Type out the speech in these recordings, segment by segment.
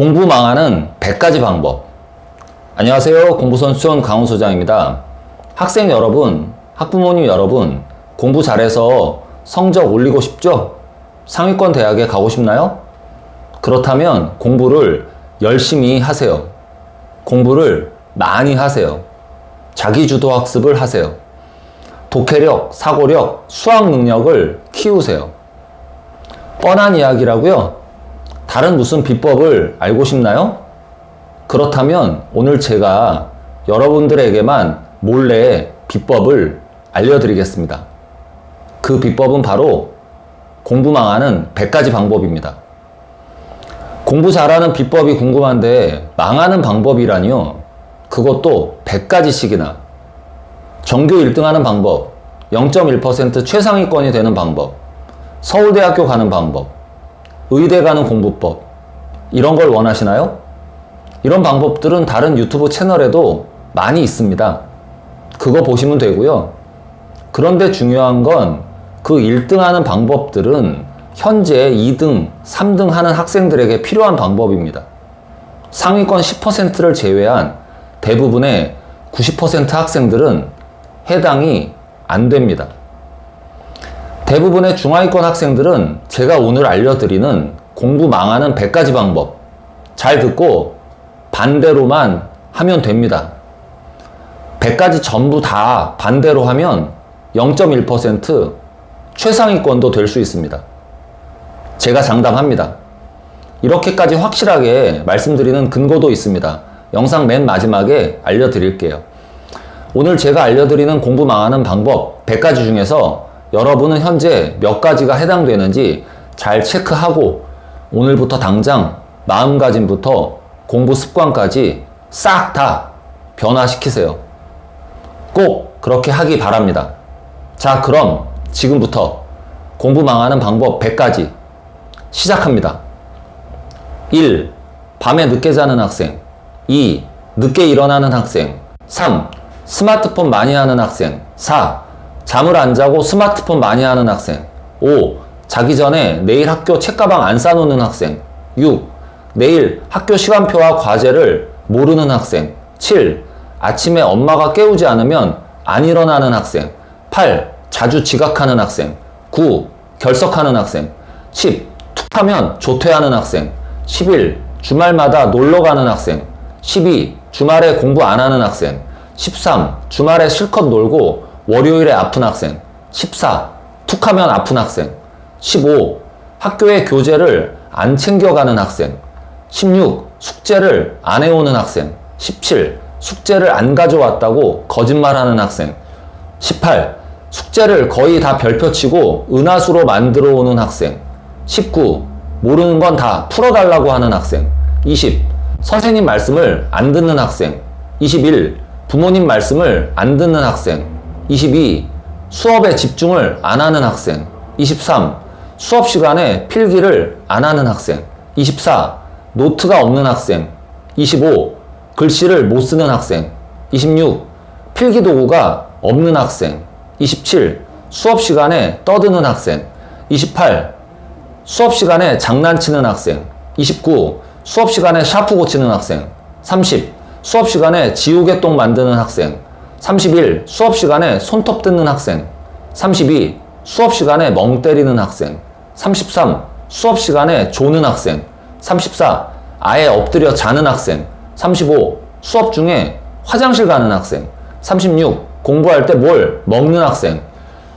공부 망하는 100가지 방법. 안녕하세요. 공부선수촌 강훈 소장입니다. 학생 여러분, 학부모님 여러분, 공부 잘해서 성적 올리고 싶죠? 상위권 대학에 가고 싶나요? 그렇다면 공부를 열심히 하세요. 공부를 많이 하세요. 자기주도 학습을 하세요. 독해력, 사고력, 수학 능력을 키우세요. 뻔한 이야기라고요? 다른 무슨 비법을 알고 싶나요? 그렇다면 오늘 제가 여러분들에게만 몰래 비법을 알려드리겠습니다. 그 비법은 바로 공부 망하는 100가지 방법입니다. 공부 잘하는 비법이 궁금한데 망하는 방법이라니요? 그것도 100가지씩이나. 전교 1등하는 방법, 0.1% 최상위권이 되는 방법, 서울대학교 가는 방법, 의대 가는 공부법, 이런 걸 원하시나요? 이런 방법들은 다른 유튜브 채널에도 많이 있습니다. 그거 보시면 되고요. 그런데 중요한 건 그 1등 하는 방법들은 현재 2등, 3등 하는 학생들에게 필요한 방법입니다. 상위권 10%를 제외한 대부분의 90% 학생들은 해당이 안 됩니다. 대부분의 중하위권 학생들은 제가 오늘 알려드리는 공부 망하는 100가지 방법 잘 듣고 반대로만 하면 됩니다. 100가지 전부 다 반대로 하면 0.1% 최상위권도 될 수 있습니다. 제가 장담합니다. 이렇게까지 확실하게 말씀드리는 근거도 있습니다. 영상 맨 마지막에 알려드릴게요. 오늘 제가 알려드리는 공부 망하는 방법 100가지 중에서 여러분은 현재 몇 가지가 해당되는지 잘 체크하고 오늘부터 당장 마음가짐부터 공부 습관까지 싹 다 변화시키세요. 꼭 그렇게 하기 바랍니다. 자, 그럼 지금부터 공부 망하는 방법 100가지 시작합니다. 1. 밤에 늦게 자는 학생. 2. 늦게 일어나는 학생. 3. 스마트폰 많이 하는 학생. 4. 잠을 안 자고 스마트폰 많이 하는 학생. 5. 자기 전에 내일 학교 책가방 안 싸놓는 학생. 6. 내일 학교 시간표와 과제를 모르는 학생. 7. 아침에 엄마가 깨우지 않으면 안 일어나는 학생. 8. 자주 지각하는 학생. 9. 결석하는 학생. 10. 툭하면 조퇴하는 학생. 11. 주말마다 놀러 가는 학생. 12. 주말에 공부 안 하는 학생. 13. 주말에 실컷 놀고 월요일에 아픈 학생. 14. 툭하면 아픈 학생. 15. 학교의 교재를 안 챙겨가는 학생. 16. 숙제를 안 해오는 학생. 17. 숙제를 안 가져왔다고 거짓말하는 학생. 18. 숙제를 거의 다 별표치고 은하수로 만들어 오는 학생. 19. 모르는 건 다 풀어달라고 하는 학생. 20. 선생님 말씀을 안 듣는 학생. 21. 부모님 말씀을 안 듣는 학생. 22. 수업에 집중을 안 하는 학생. 23. 수업 시간에 필기를 안 하는 학생. 24. 노트가 없는 학생. 25. 글씨를 못 쓰는 학생. 26. 필기 도구가 없는 학생. 27. 수업 시간에 떠드는 학생. 28. 수업 시간에 장난치는 학생. 29. 수업 시간에 샤프 고치는 학생. 30. 수업 시간에 지우개똥 만드는 학생. 31. 수업 시간에 손톱 뜯는 학생. 32. 수업 시간에 멍 때리는 학생. 33. 수업 시간에 조는 학생. 34. 아예 엎드려 자는 학생. 35. 수업 중에 화장실 가는 학생. 36. 공부할 때 뭘 먹는 학생.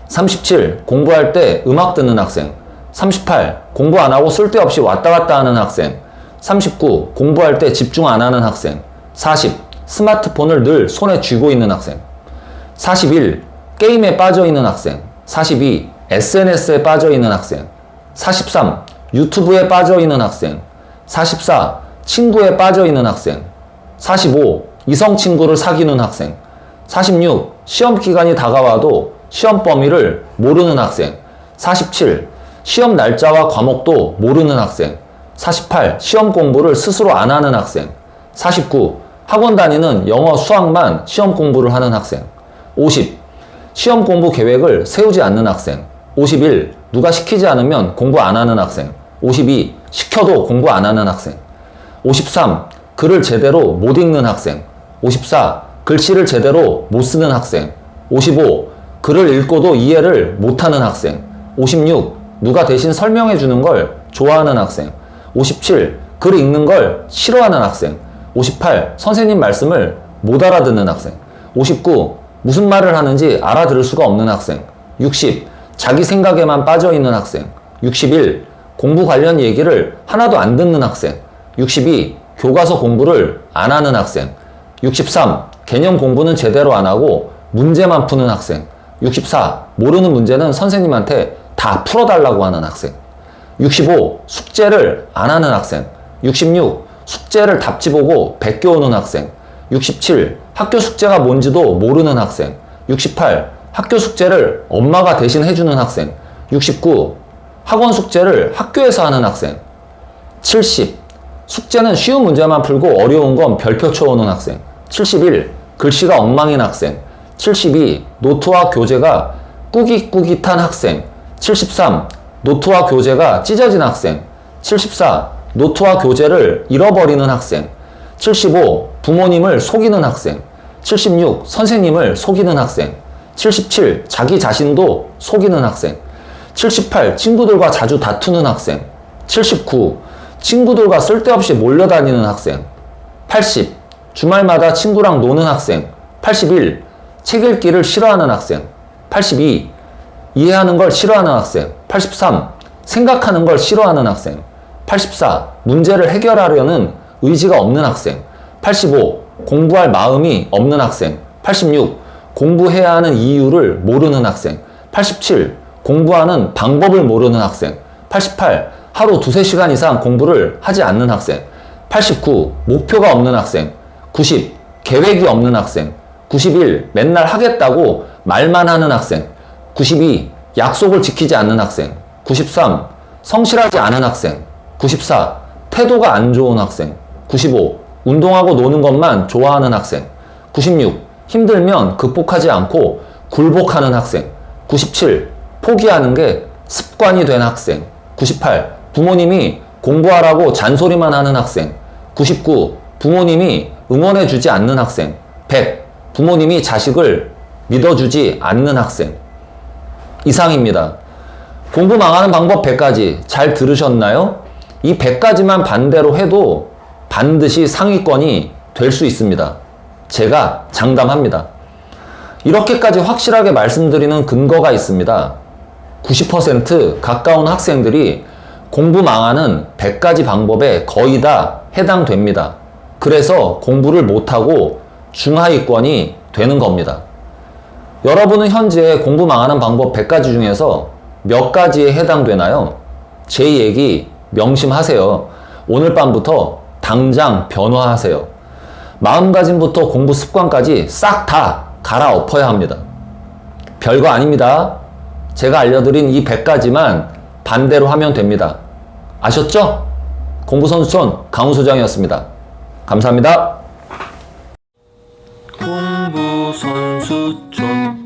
37. 공부할 때 음악 듣는 학생. 38. 공부 안 하고 쓸데없이 왔다 갔다 하는 학생. 39. 공부할 때 집중 안 하는 학생. 40. 스마트폰을 늘 손에 쥐고 있는 학생. 41. 게임에 빠져 있는 학생. 42. SNS에 빠져 있는 학생. 43. 유튜브에 빠져 있는 학생. 44. 친구에 빠져 있는 학생. 45. 이성 친구를 사귀는 학생. 46. 시험 기간이 다가와도 시험 범위를 모르는 학생. 47. 시험 날짜와 과목도 모르는 학생. 48. 시험 공부를 스스로 안 하는 학생. 49. 학원 다니는 영어 수학만 시험 공부를 하는 학생. 50. 시험 공부 계획을 세우지 않는 학생. 51. 누가 시키지 않으면 공부 안 하는 학생. 52. 시켜도 공부 안 하는 학생. 53. 글을 제대로 못 읽는 학생. 54. 글씨를 제대로 못 쓰는 학생. 55. 글을 읽고도 이해를 못하는 학생. 56. 누가 대신 설명해 주는 걸 좋아하는 학생. 57. 글 읽는 걸 싫어하는 학생. 58. 선생님 말씀을 못 알아듣는 학생. 59. 무슨 말을 하는지 알아들을 수가 없는 학생. 60. 자기 생각에만 빠져 있는 학생. 61. 공부 관련 얘기를 하나도 안 듣는 학생. 62. 교과서 공부를 안 하는 학생. 63. 개념 공부는 제대로 안 하고 문제만 푸는 학생. 64. 모르는 문제는 선생님한테 다 풀어달라고 하는 학생. 65. 숙제를 안 하는 학생. 66. 숙제를 답지 보고 베껴오는 학생. 67. 학교 숙제가 뭔지도 모르는 학생. 68. 학교 숙제를 엄마가 대신 해주는 학생. 69. 학원 숙제를 학교에서 하는 학생. 70. 숙제는 쉬운 문제만 풀고 어려운 건 별표 쳐오는 학생. 71. 글씨가 엉망인 학생. 72. 노트와 교재가 꾸깃꾸깃한 학생. 73. 노트와 교재가 찢어진 학생. 74. 노트와 교재를 잃어버리는 학생. 75. 부모님을 속이는 학생. 76. 선생님을 속이는 학생. 77. 자기 자신도 속이는 학생. 78. 친구들과 자주 다투는 학생. 79. 친구들과 쓸데없이 몰려다니는 학생. 80. 주말마다 친구랑 노는 학생. 81. 책 읽기를 싫어하는 학생. 82. 이해하는 걸 싫어하는 학생. 83. 생각하는 걸 싫어하는 학생. 84. 문제를 해결하려는 의지가 없는 학생. 85. 공부할 마음이 없는 학생. 86. 공부해야 하는 이유를 모르는 학생. 87. 공부하는 방법을 모르는 학생. 88. 하루 2-3시간 이상 공부를 하지 않는 학생. 89. 목표가 없는 학생. 90. 계획이 없는 학생. 91. 맨날 하겠다고 말만 하는 학생. 92. 약속을 지키지 않는 학생. 93. 성실하지 않은 학생. 94. 태도가 안 좋은 학생. 95. 운동하고 노는 것만 좋아하는 학생. 96. 힘들면 극복하지 않고 굴복하는 학생. 97. 포기하는 게 습관이 된 학생. 98. 부모님이 공부하라고 잔소리만 하는 학생. 99. 부모님이 응원해주지 않는 학생. 100. 부모님이 자식을 믿어주지 않는 학생. 이상입니다. 공부 망하는 방법 100가지 잘 들으셨나요? 이 100가지만 반대로 해도 반드시 상위권이 될 수 있습니다. 제가 장담합니다. 이렇게까지 확실하게 말씀드리는 근거가 있습니다. 90% 가까운 학생들이 공부 망하는 100가지 방법에 거의 다 해당됩니다. 그래서 공부를 못하고 중하위권이 되는 겁니다. 여러분은 현재 공부 망하는 방법 100가지 중에서 몇 가지에 해당되나요? 제 얘기 명심하세요. 오늘 밤부터 당장 변화하세요. 마음가짐부터 공부 습관까지 싹 다 갈아엎어야 합니다. 별거 아닙니다. 제가 알려드린 이 100가지만 반대로 하면 됩니다. 아셨죠? 공부선수촌 강우소장이었습니다. 감사합니다. 공부선수촌